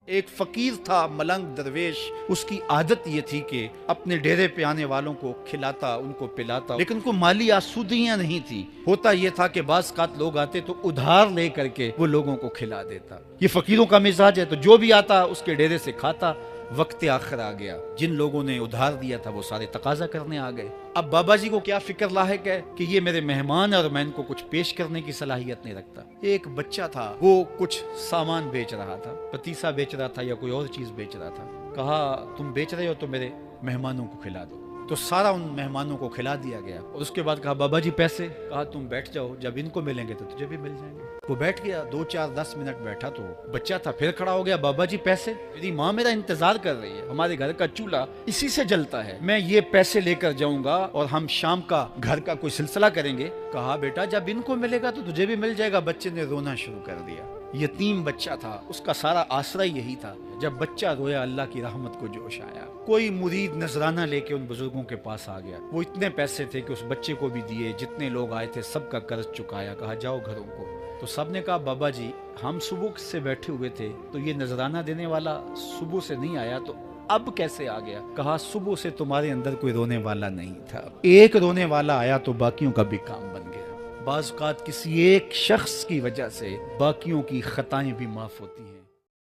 ایک فقیر تھا ملنگ درویش، اس کی عادت یہ تھی کہ اپنے ڈیرے پہ آنے والوں کو کھلاتا، ان کو پلاتا، لیکن کو مالی آسودگیاں نہیں تھی۔ ہوتا یہ تھا کہ بعض اوقات لوگ آتے تو ادھار لے کر کے وہ لوگوں کو کھلا دیتا۔ یہ فقیروں کا مزاج ہے، تو جو بھی آتا اس کے ڈیرے سے کھاتا۔ وقت آخر آ گیا، جن لوگوں نے ادھار دیا تھا وہ سارے تقاضا کرنے آ گئے۔ اب بابا جی کو کیا فکر لاحق ہے کہ یہ میرے مہمان اور میں ان کو کچھ پیش کرنے کی صلاحیت نہیں رکھتا۔ ایک بچہ تھا، وہ کچھ سامان بیچ رہا تھا، پتیسا بیچ رہا تھا یا کوئی اور چیز بیچ رہا تھا۔ کہا تم بیچ رہے ہو تو میرے مہمانوں کو کھلا دو۔ تو سارا ان مہمانوں کو کھلا دیا گیا، اور اس کے بعد کہا بابا جی پیسے؟ کہا تم بیٹھ جاؤ، جب ان کو ملیں گے تو تجھے بھی مل جائیں گے۔ وہ بیٹھ گیا، 2 4 10 منٹ بیٹھا تو بچہ تھا، پھر کھڑا ہو گیا، بابا جی پیسے؟ میری ماں میرا انتظار کر رہی ہے، ہمارے گھر کا چولہا اسی سے جلتا ہے، میں یہ پیسے لے کر جاؤں گا اور ہم شام کا گھر کا کوئی سلسلہ کریں گے۔ کہا بیٹا جب ان کو ملے گا تو تجھے بھی مل جائے گا۔ بچے نے رونا شروع کر دیا۔ یتیم بچہ تھا، اس کا سارا آسرا یہی تھا۔ جب بچہ رویا اللہ کی رحمت کو جوش آیا، کوئی مرید نذرانہ لے کے ان بزرگوں کے پاس آ گیا۔ وہ اتنے پیسے تھے کہ اس بچے کو بھی دیے، جتنے لوگ آئے تھے سب کا قرض چکایا۔ کہا جاؤ گھروں کو۔ تو سب نے کہا بابا جی ہم صبح سے بیٹھے ہوئے تھے تو یہ نذرانہ دینے والا صبح سے نہیں آیا، تو اب کیسے آ گیا؟ کہا صبح سے تمہارے اندر کوئی رونے والا نہیں تھا، ایک رونے والا آیا تو باقیوں کا بھی کام بن گیا۔ بعض اوقات کسی ایک شخص کی وجہ سے باقیوں کی خطائیں بھی معاف ہوتی ہیں۔